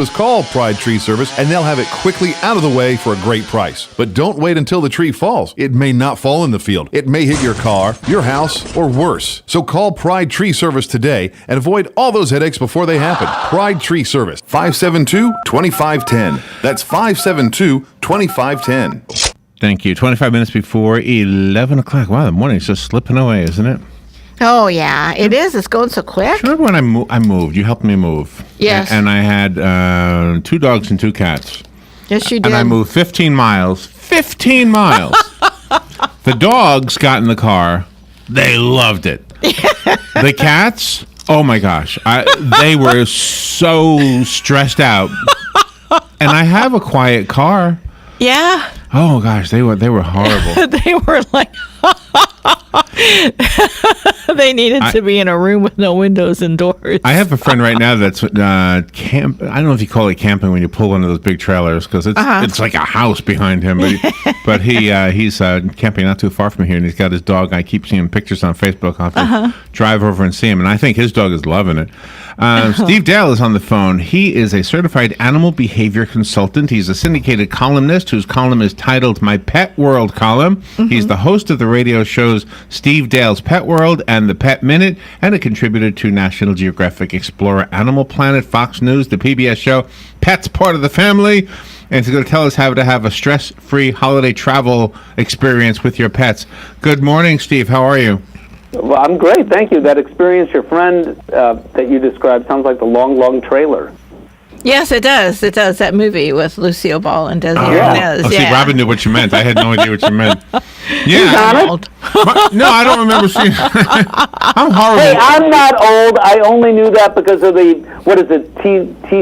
Just call Pride Tree Service and they'll have it quickly out of the way for a great price. But don't wait until the tree falls. It may not fall in the field. It may hit your car, your house, or worse. So call Pride Tree Service today and avoid all those headaches before they happen. Pride Tree Service, 572-2510. That's 572-2510. Thank you. 25 minutes before 11 o'clock. Wow, the morning's just slipping away, isn't it? Oh, yeah, it is. It's going so quick. Remember when I moved? You helped me move. Yes. And I had 2 dogs and 2 cats. Yes, you did. And I moved 15 miles. 15 miles. The dogs got in the car. They loved it. The cats, oh my gosh. They were so stressed out. And I have a quiet car. Yeah. Oh gosh, they were horrible. They were like, they needed to be in a room with no windows and doors. I have a friend right now that's camp. I don't know if you call it camping when you pull one of those big trailers because it's like a house behind him. But he's camping not too far from here, and he's got his dog. I keep seeing pictures on Facebook. I'll have to drive over and see him, and I think his dog is loving it. Steve Dale is on the phone. He is a certified animal behavior consultant. He's a syndicated columnist whose column is titled My Pet World column. He's the host of the radio shows Steve Dale's Pet World and The Pet Minute, and a contributor to National Geographic Explorer, Animal Planet, Fox News, the PBS show Pets Part of the Family. And he's going to tell us how to have a stress-free holiday travel experience with your pets. Good morning, Steve. How are you? Well, I'm great, thank you. That experience your friend that you described sounds like the Long Trailer. Yes, it does. It does. That movie with Lucille Ball and Desi Arnaz. See, Robin knew what you meant. I had no idea what you meant. Yeah. No, I don't remember seeing I'm horrible. Hey, I'm not old. I only knew that because of the,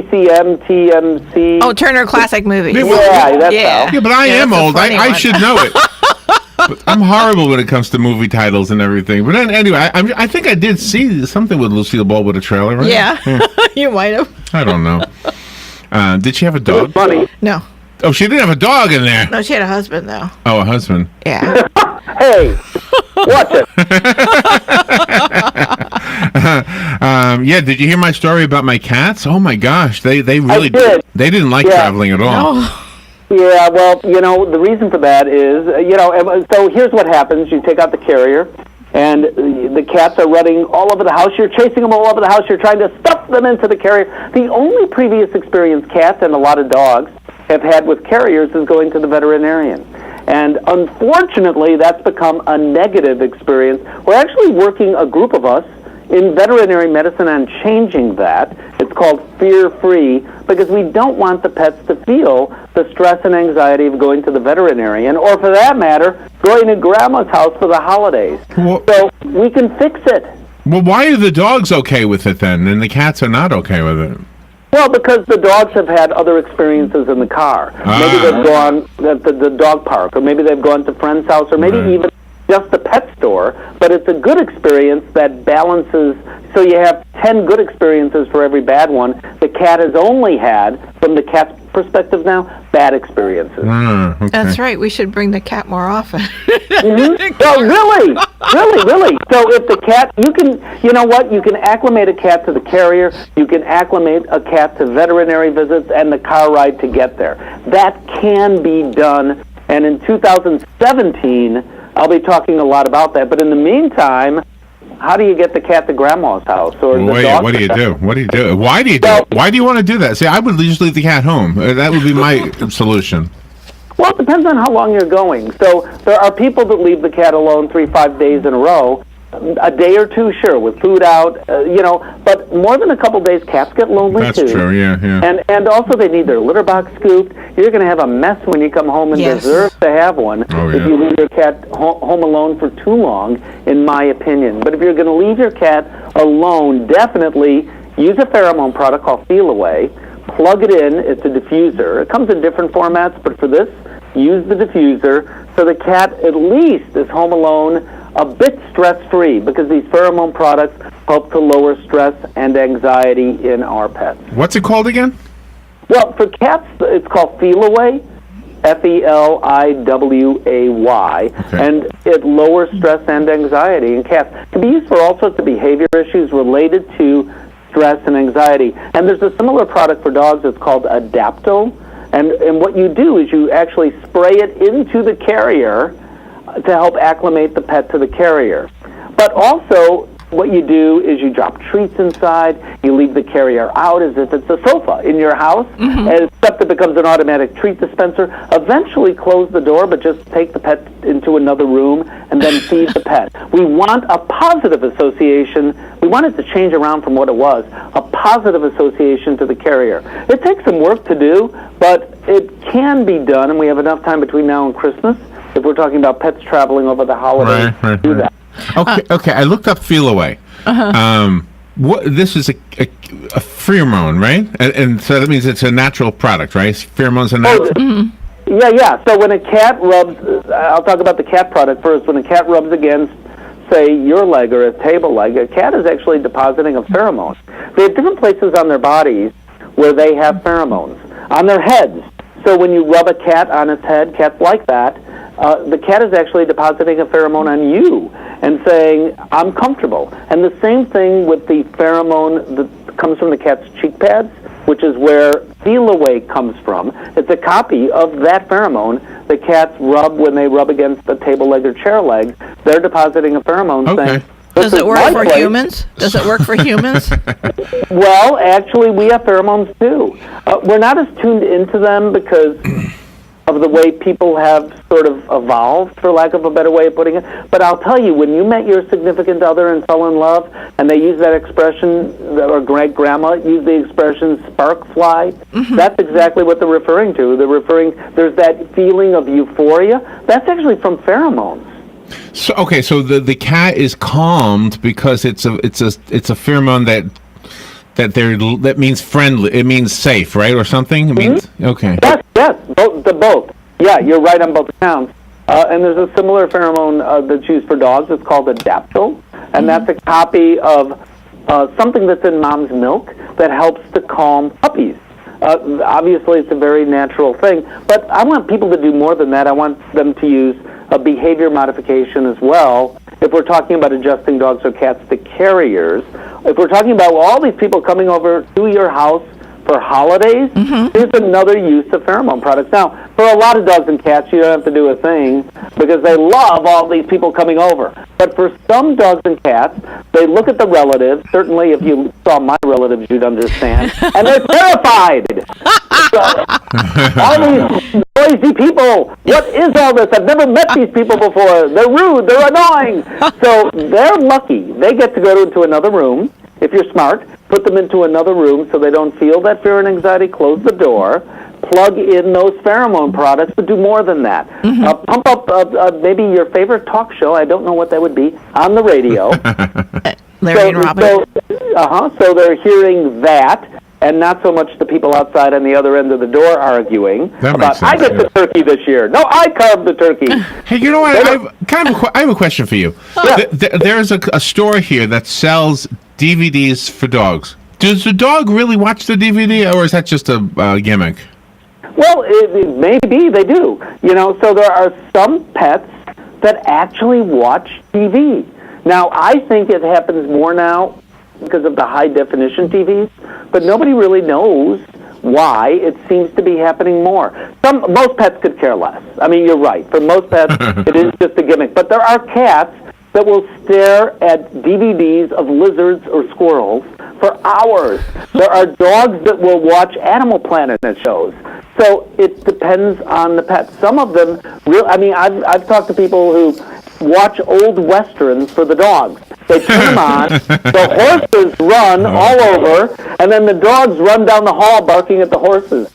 TMC? Oh, Turner Classic Movies. Yeah, that's how. Yeah, but I am old. I should know it. But I'm horrible when it comes to movie titles and everything. But then, anyway, I think I did see something with Lucille Ball with a trailer, right? Yeah. You might have. I don't know. Did she have a dog? Funny. No. Oh, she didn't have a dog in there. No, she had a husband, though. Oh, a husband. Yeah. Hey, watch it. Yeah, did you hear my story about my cats? Oh, my gosh. They really did. They didn't like traveling at all. No. Yeah, well, the reason for that is, so here's what happens. You take out the carrier, and the cats are running all over the house. You're chasing them all over the house. You're trying to stuff them into the carrier. The only previous experience cats and a lot of dogs have had with carriers is going to the veterinarian. And unfortunately, that's become a negative experience. We're actually working, a group of us, in veterinary medicine on changing that. It's called fear-free, because we don't want the pets to feel the stress and anxiety of going to the veterinarian, or for that matter, going to grandma's house for the holidays. So we can fix it. Well, why are the dogs okay with it then, and the cats are not okay with it? Well, because the dogs have had other experiences in the car. Maybe they've gone to the dog park, or maybe they've gone to friend's house, or maybe even just the pet store, but it's a good experience that balances, so you have 10 good experiences for every bad one. The cat has only had, from the cat's perspective now, bad experiences. Okay. That's right. We should bring the cat more often. Well, really. So if the cat, you can acclimate a cat to the carrier, you can acclimate a cat to veterinary visits and the car ride to get there. That can be done, and in 2017, I'll be talking a lot about that. But in the meantime, how do you get the cat to grandma's house? Or the dog? What do you do? Why do you do it? Why do you want to do that? See, I would just leave the cat home. That would be my solution. Well, it depends on how long you're going. So there are people that leave the cat alone 3-5 days in a row. A day or two, sure, with food out, but more than a couple days, cats get lonely too. That's true, yeah. And also they need their litter box scooped. You're going to have a mess when you come home and deserve to have one if you leave your cat home alone for too long, in my opinion. But if you're going to leave your cat alone, definitely use a pheromone product called Feel Away. Plug it in. It's a diffuser. It comes in different formats, but for this, use the diffuser so the cat at least is home alone a bit stress-free, because these pheromone products help to lower stress and anxiety in our pets. What's it called again? Well, for cats, it's called Feel Away, Feliway, and it lowers stress and anxiety in cats. It can be used for all sorts of behavior issues related to stress and anxiety. And there's a similar product for dogs. It's called Adapto. And what you do is you actually spray it into the carrier to help acclimate the pet to the carrier. But also, what you do is you drop treats inside, you leave the carrier out as if it's a sofa in your house, except it becomes an automatic treat dispenser. Eventually close the door, but just take the pet into another room and then feed the pet. We want a positive association. We want it to change around from what it was, a positive association to the carrier. It takes some work to do, but it can be done, and we have enough time between now and Christmas, if we're talking about pets traveling over the holidays, to do that. Okay. I looked up Feel Away. This is a pheromone, right? And so that means it's a natural product, right? Pheromones are natural. Yeah. So when a cat rubs, I'll talk about the cat product first. When a cat rubs against, say, your leg or a table leg, a cat is actually depositing a pheromone. They have different places on their bodies where they have pheromones. On their heads. So when you rub a cat on its head, cats like that, the cat is actually depositing a pheromone on you and saying, I'm comfortable. And the same thing with the pheromone that comes from the cat's cheek pads, which is where Feel Away comes from. It's a copy of that pheromone the cats rub when they rub against the table leg or chair leg. They're depositing a pheromone saying, does it work for humans? Does it work for humans? Well, actually, we have pheromones too. We're not as tuned into them because of the way people have sort of evolved, for lack of a better way of putting it. But I'll tell you, when you met your significant other and fell in love, and they use that expression, or grandma used the expression spark fly, that's exactly what they're referring to. There's that feeling of euphoria. That's actually from pheromones. So the cat is calmed because it's a pheromone that means friendly. It means safe, right, or something. It means okay. Yes, both. Yeah, you're right on both accounts. And there's a similar pheromone that's used for dogs. It's called Adapto, and that's a copy of something that's in mom's milk that helps to calm puppies. Obviously, it's a very natural thing, but I want people to do more than that. I want them to use a behavior modification as well. If we're talking about adjusting dogs or cats to carriers, if we're talking about all these people coming over to your house for holidays, here's another use of pheromone products. Now, for a lot of dogs and cats, you don't have to do a thing because they love all these people coming over. But for some dogs and cats, they look at the relatives. Certainly, if you saw my relatives, you'd understand. And they're terrified. So, all these noisy people. What is all this? I've never met these people before. They're rude. They're annoying. So they're lucky. They get to go into another room. If you're smart, put them into another room so they don't feel that fear and anxiety. Close the door. Plug in those pheromone products, but do more than that. Pump up maybe your favorite talk show. I don't know what that would be on the radio. Larry and Robin. So they're hearing that, and not so much the people outside on the other end of the door arguing about, I get the turkey this year. No, I carved the turkey. Hey, you know what? I have a question for you. Yeah. There's a store here that sells DVDs for dogs. Does the dog really watch the DVD, or is that just a gimmick? Well, it may be they do. So there are some pets that actually watch TV. Now, I think it happens more now because of the high-definition TVs, but nobody really knows why. It seems to be happening more. Most pets could care less. I mean, you're right. For most pets, it is just a gimmick. But there are cats that will stare at DVDs of lizards or squirrels for hours. There are dogs that will watch Animal Planet shows. So it depends on the pet. Some of them, I've talked to people who watch old westerns for the dogs. They turn them on, the horses run all over, and then the dogs run down the hall barking at the horses.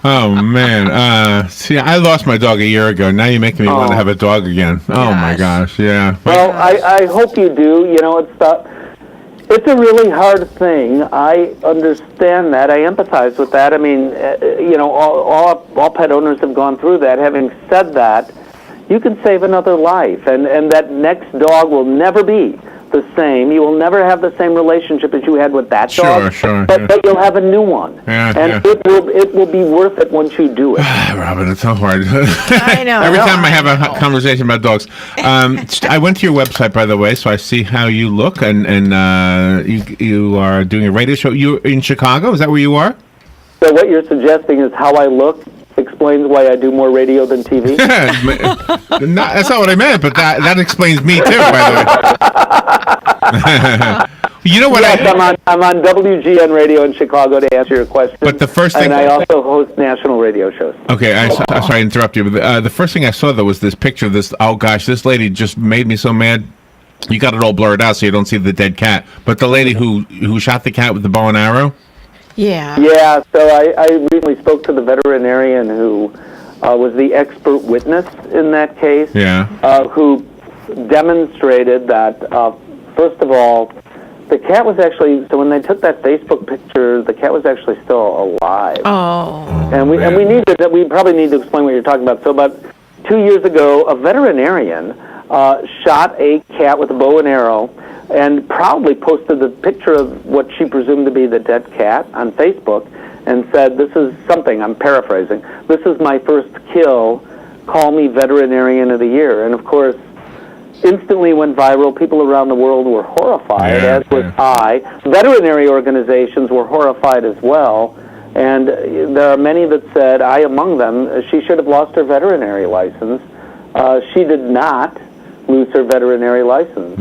Oh, man. See, I lost my dog a year ago. Now you're making me want to have a dog again. Oh, my gosh, yeah. Well, I hope you do. It's a really hard thing. I understand that. I empathize with that. I mean, all pet owners have gone through that. Having said that, you can save another life, and that next dog will never be the same. You will never have the same relationship as you had with that dog. Sure. But you'll have a new one. It will be worth it once you do it. Robin, it's so hard. I know. Every time I have a conversation about dogs. I went to your website, by the way, so I see how you look, and you are doing a radio show. You're in Chicago? Is that where you are? So what you're suggesting is how I look explains why I do more radio than TV? That's not what I meant, but that explains me too, by the way. You know what? Yes, I'm on WGN Radio in Chicago to answer your question. But the first thing, and I also host national radio shows. Okay, I'm sorry to interrupt you, but the first thing I saw though was this picture of this. Oh gosh, this lady just made me so mad. You got it all blurred out so you don't see the dead cat. But the lady who shot the cat with the bow and arrow. Yeah. Yeah. So I recently spoke to the veterinarian who was the expert witness in that case. Yeah. Who demonstrated that first of all, the cat was actually, so when they took that Facebook picture, the cat was actually still alive. Oh. And we probably need to explain what you're talking about. So about 2 years ago, a veterinarian shot a cat with a bow and arrow and proudly posted the picture of what she presumed to be the dead cat on Facebook and said, this is something, I'm paraphrasing, this is my first kill, call me Veterinarian of the Year. And of course, instantly went viral. People around the world were horrified, as was I. Veterinary organizations were horrified as well. And there are many that said, I among them, she should have lost her veterinary license. She did not lose her veterinary license.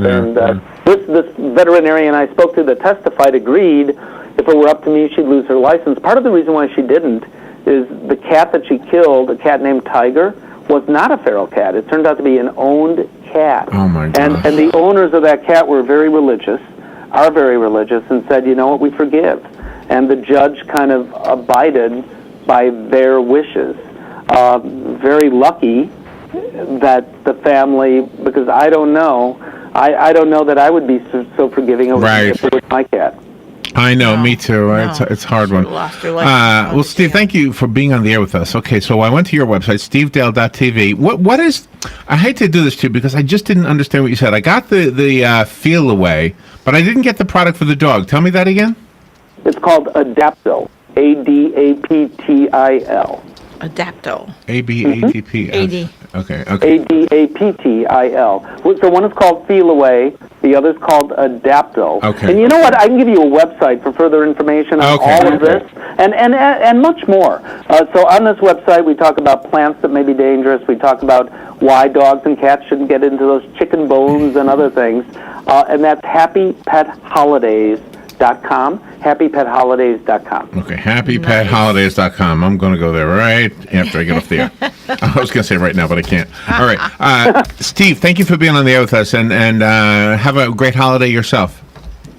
This veterinarian I spoke to that testified agreed if it were up to me, she'd lose her license. Part of the reason why she didn't is the cat that she killed, a cat named Tiger, was not a feral cat. It turned out to be an owned cat. Oh my God. And the owners of that cat were very religious, are very religious, and said, you know what, we forgive. And the judge kind of abided by their wishes. Very lucky that the family, because I don't know that I would be so forgiving over if it was my cat. I know, me too. No. It's a hard one. Well, Steve, thank you for being on the air with us. Okay, so I went to your website, stevedale.tv. What is? I hate to do this to you because I just didn't understand what you said. I got the feel away, but I didn't get the product for the dog. Tell me that again. It's called Adaptil. ADAPTIL. Adaptil. ABATP. AD. Okay. ADAPTIL. So one is called Feel Away, the other is called Adaptil. Okay. And you know what? I can give you a website for further information on all of this and much more. So on this website, we talk about plants that may be dangerous. We talk about why dogs and cats shouldn't get into those chicken bones and other things. And that's happypetholidays.com. happypetholidays.com. Okay, happypetholidays.com. I'm going to go there right after I get off the air. I was going to say right now, but I can't. All right. Steve, thank you for being on the air with us, and have a great holiday yourself.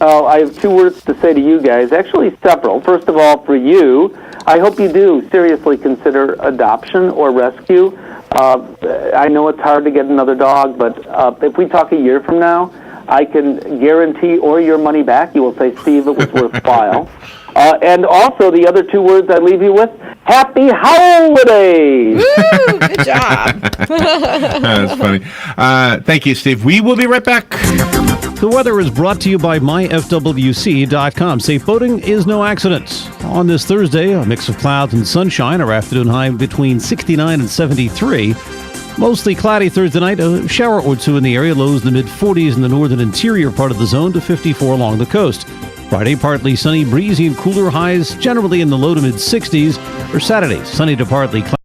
Oh, I have 2 words to say to you guys, actually several. First of all, for you, I hope you do seriously consider adoption or rescue. I know it's hard to get another dog, but if we talk a year from now, I can guarantee or your money back. You will say, Steve, it was worthwhile. And also, the other 2 words I leave you with, happy holidays! Woo! Good job. That's funny. Thank you, Steve. We will be right back. The weather is brought to you by myfwc.com. Safe boating is no accident. On this Thursday, a mix of clouds and sunshine. Our afternoon high between 69 and 73. Mostly cloudy Thursday night, a shower or 2 in the area, lows in the mid-40s in the northern interior part of the zone to 54 along the coast. Friday, partly sunny, breezy and cooler, highs generally in the low to mid-60s. For Saturday, sunny to partly cloudy.